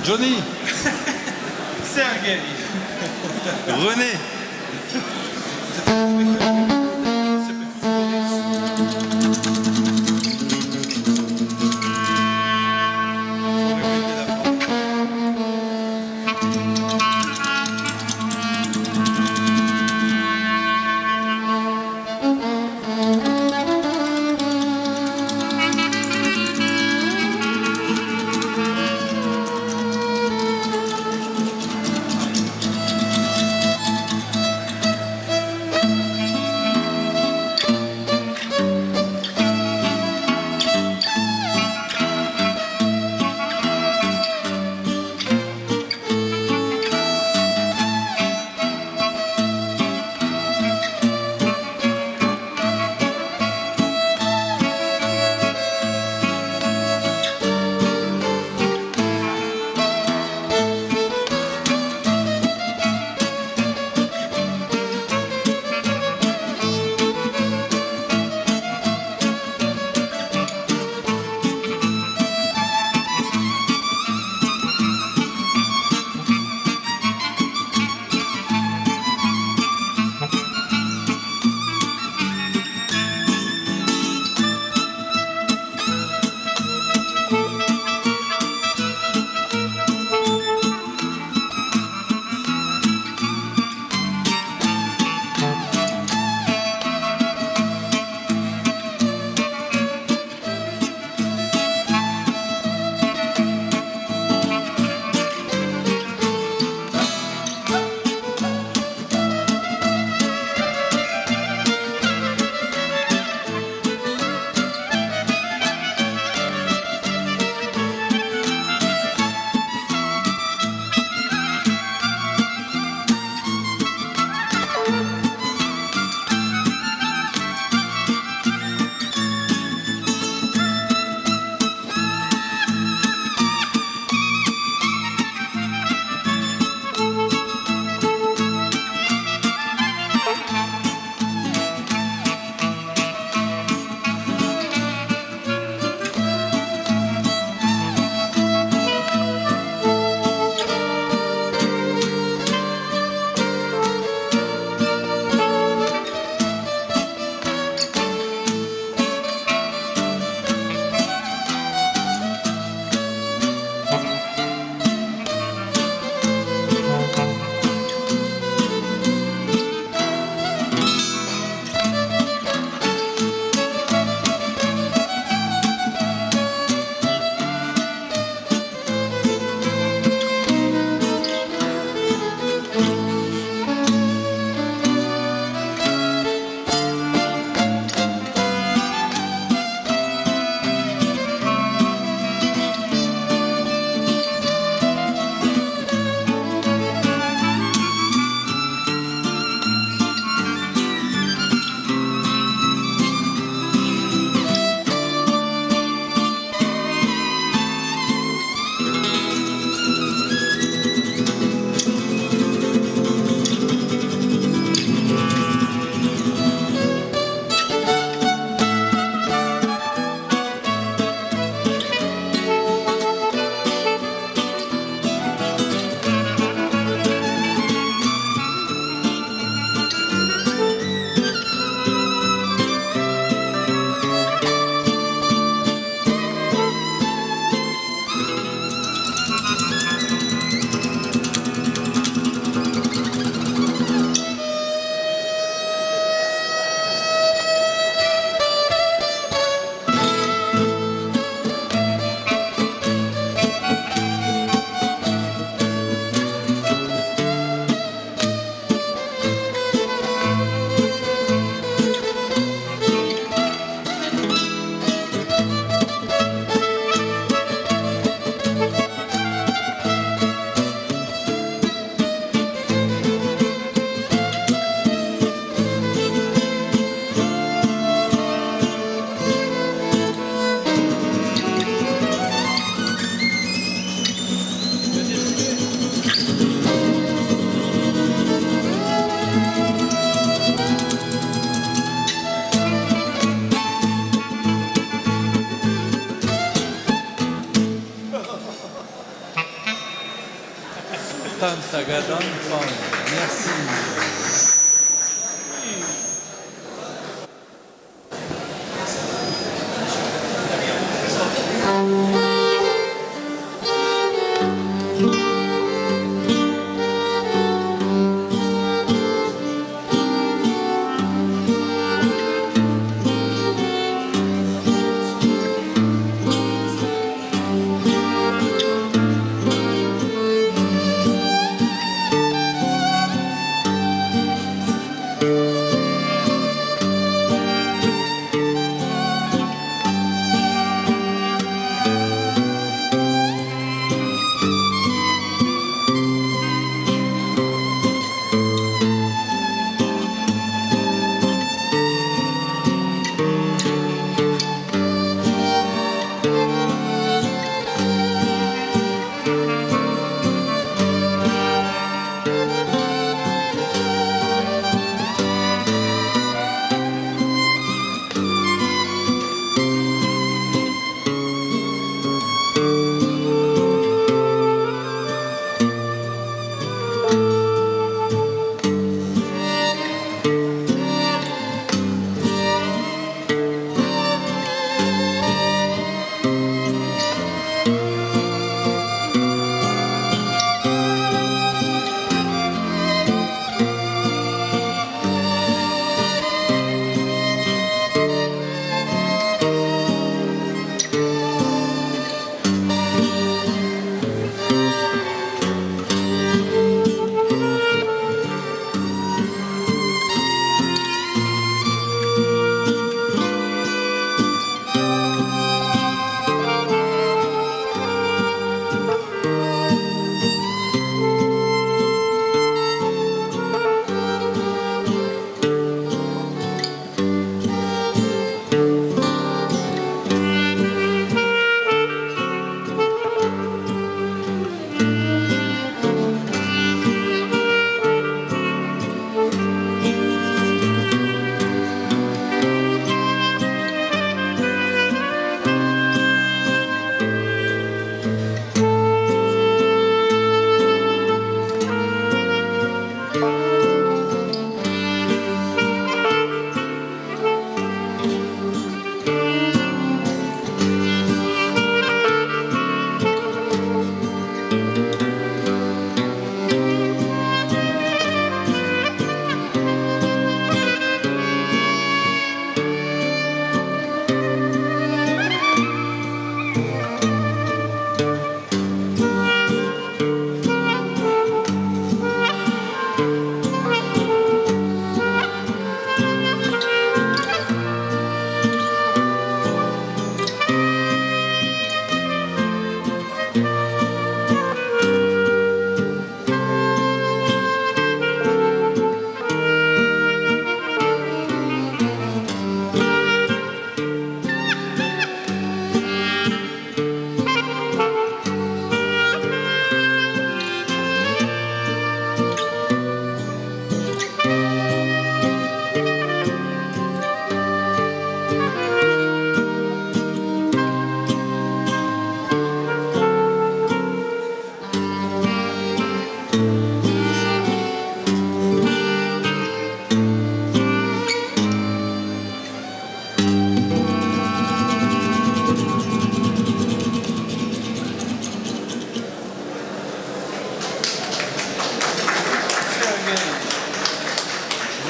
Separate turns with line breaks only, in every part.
Johnny,
Sergei.
René. Tagadan, merci.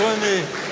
René.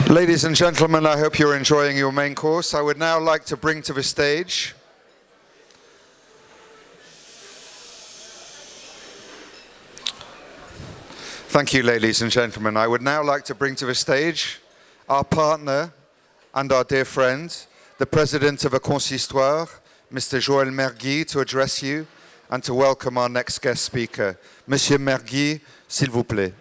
Ladies and gentlemen, I hope you're enjoying your main course. I would now like to bring to the stage Thank you, ladies and gentlemen. I would now like to bring to the stage our partner and our dear friend, the President of a Consistoire, Mr. Joël Mergui, to address you and to welcome our next guest speaker. Monsieur Mergui, s'il vous plaît.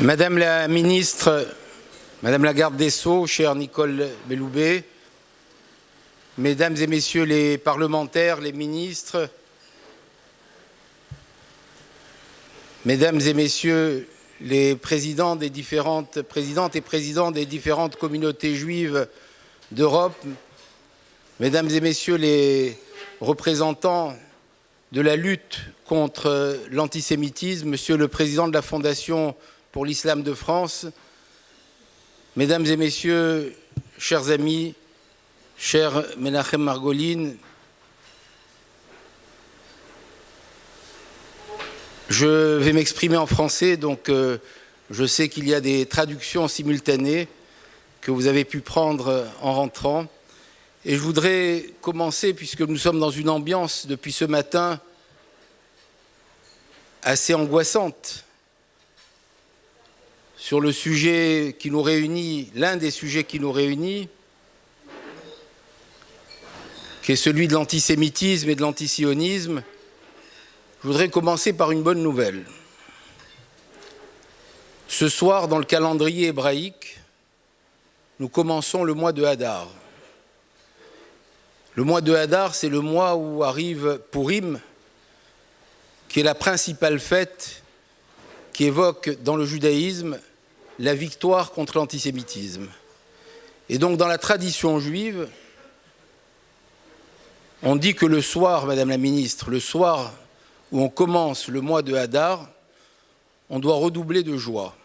Madame la ministre, Madame la garde des Sceaux, chère Nicole Belloubet, Mesdames et Messieurs les parlementaires, les ministres, Mesdames et Messieurs les présidentes et présidents des différentes communautés juives d'Europe, Mesdames et Messieurs les représentants de la lutte contre l'antisémitisme, Monsieur le Président de la Fondation pour l'Islam de France, Mesdames et Messieurs, chers amis, cher Menachem Margolin, je vais m'exprimer en français, donc je sais qu'il y a des traductions simultanées que vous avez pu prendre en rentrant. Et je voudrais commencer, puisque nous sommes dans une ambiance depuis ce matin assez angoissante, sur le sujet qui nous réunit, l'un des sujets qui nous réunit, qui est celui de l'antisémitisme et de l'antisionisme, je voudrais commencer par une bonne nouvelle. Ce soir, dans le calendrier hébraïque, nous commençons le mois de Hadar. Le mois de Hadar, c'est le mois où arrive Purim, qui est la principale fête qui évoque dans le judaïsme la victoire contre l'antisémitisme. Et donc dans la tradition juive, on dit que le soir, Madame la Ministre, le soir où on commence le mois de Hadar, on doit redoubler de joie.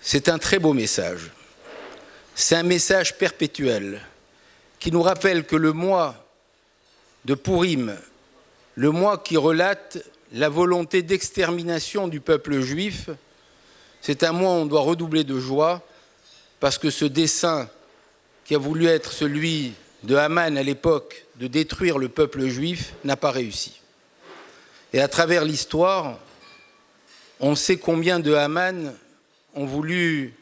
C'est un très beau message. C'est un message perpétuel qui nous rappelle que le mois de Purim, le mois qui relate la volonté d'extermination du peuple juif, c'est un mois où on doit redoubler de joie parce que ce dessein qui a voulu être celui de Haman à l'époque de détruire le peuple juif n'a pas réussi. Et à travers l'histoire, on sait combien de Haman ont voulu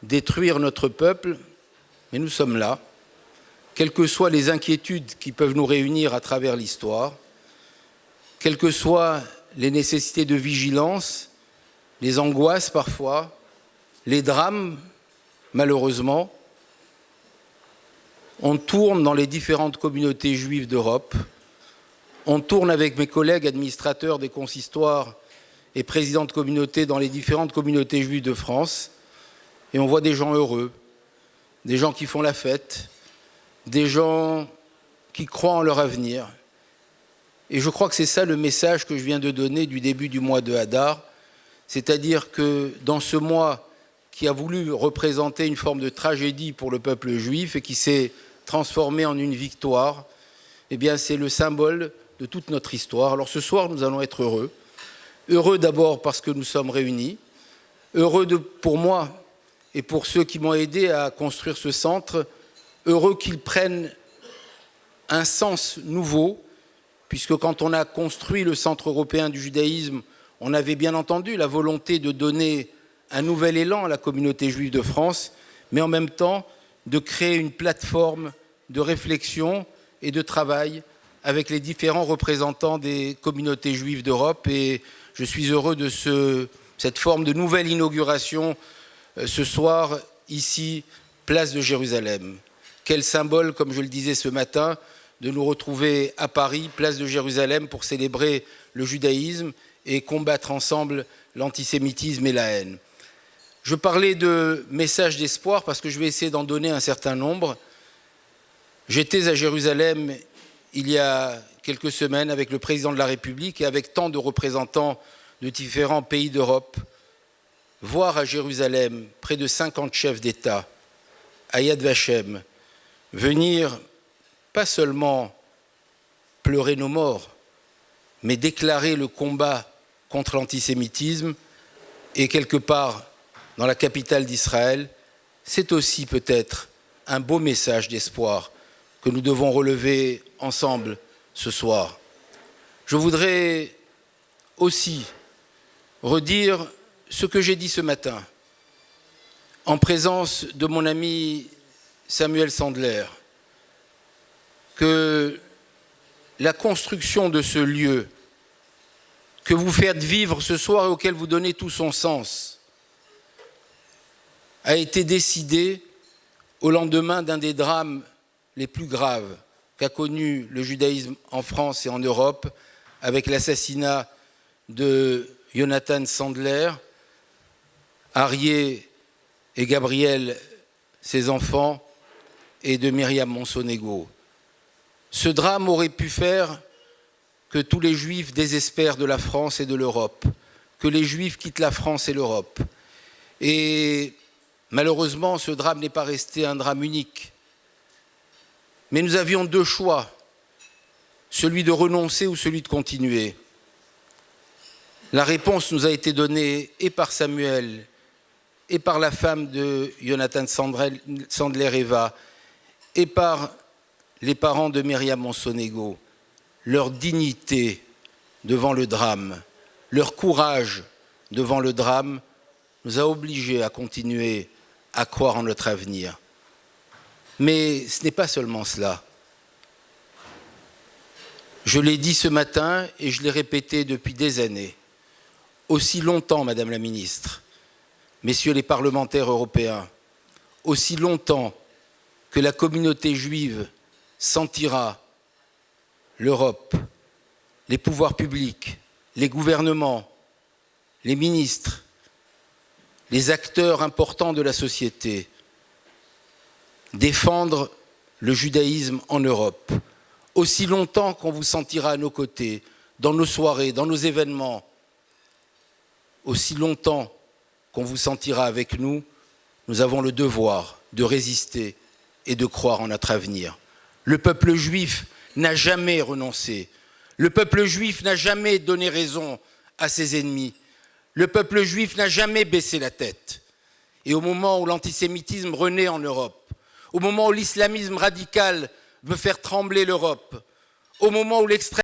détruire notre peuple, mais nous sommes là, quelles que soient les inquiétudes qui peuvent nous réunir à travers l'histoire, quelles que soient les nécessités de vigilance, les angoisses parfois, les drames, malheureusement, on tourne dans les différentes communautés juives d'Europe, on tourne avec mes collègues administrateurs des consistoires et présidents de communautés dans les différentes communautés juives de France, et on voit des gens heureux, des gens qui font la fête, des gens qui croient en leur avenir. Et je crois que c'est ça le message que je viens de donner du début du mois de Hadar, c'est-à-dire que dans ce mois qui a voulu représenter une forme de tragédie pour le peuple juif et qui s'est transformé en une victoire, eh bien c'est le symbole de toute notre histoire. Alors ce soir, nous allons être heureux. Heureux d'abord parce que nous sommes réunis, heureux pour moi et pour ceux qui m'ont aidé à construire ce centre, heureux qu'ils prennent un sens nouveau, puisque quand on a construit le Centre européen du judaïsme, on avait bien entendu la volonté de donner un nouvel élan à la communauté juive de France, mais en même temps de créer une plateforme de réflexion et de travail avec les différents représentants des communautés juives d'Europe. Et je suis heureux de cette forme de nouvelle inauguration ce soir, ici, place de Jérusalem. Quel symbole, comme je le disais ce matin, de nous retrouver à Paris, place de Jérusalem, pour célébrer le judaïsme et combattre ensemble l'antisémitisme et la haine. Je parlais de messages d'espoir parce que je vais essayer d'en donner un certain nombre. J'étais à Jérusalem il y a quelques semaines avec le président de la République et avec tant de représentants de différents pays d'Europe, voir à Jérusalem près de 50 chefs d'État, à Yad Vashem, venir pas seulement pleurer nos morts, mais déclarer le combat contre l'antisémitisme, et quelque part dans la capitale d'Israël, c'est aussi peut-être un beau message d'espoir que nous devons relever ensemble ce soir. Je voudrais aussi redire ce que j'ai dit ce matin en présence de mon ami Samuel Sandler, que la construction de ce lieu que vous faites vivre ce soir et auquel vous donnez tout son sens a été décidée au lendemain d'un des drames les plus graves qu'a connu le judaïsme en France et en Europe, avec l'assassinat de Jonathan Sandler, Arié et Gabriel, ses enfants, et de Myriam Monsonego. Ce drame aurait pu faire que tous les Juifs désespèrent de la France et de l'Europe, que les Juifs quittent la France et l'Europe. Et malheureusement, ce drame n'est pas resté un drame unique. Mais nous avions deux choix, celui de renoncer ou celui de continuer. La réponse nous a été donnée et par Samuel, et par la femme de Jonathan Sandler, Eva, et par les parents de Myriam Monsonego. Leur dignité devant le drame, leur courage devant le drame, nous a obligés à continuer à croire en notre avenir. Mais ce n'est pas seulement cela. Je l'ai dit ce matin et je l'ai répété depuis des années. Aussi longtemps, Madame la Ministre, Messieurs les parlementaires européens, aussi longtemps que la communauté juive sentira l'Europe, les pouvoirs publics, les gouvernements, les ministres, les acteurs importants de la société défendre le judaïsme en Europe, aussi longtemps qu'on vous sentira à nos côtés, dans nos soirées, dans nos événements, aussi longtemps qu'on vous sentira avec nous, nous avons le devoir de résister et de croire en notre avenir. Le peuple juif n'a jamais renoncé. Le peuple juif n'a jamais donné raison à ses ennemis. Le peuple juif n'a jamais baissé la tête. Et au moment où l'antisémitisme renaît en Europe, au moment où l'islamisme radical veut faire trembler l'Europe, au moment où l'extrême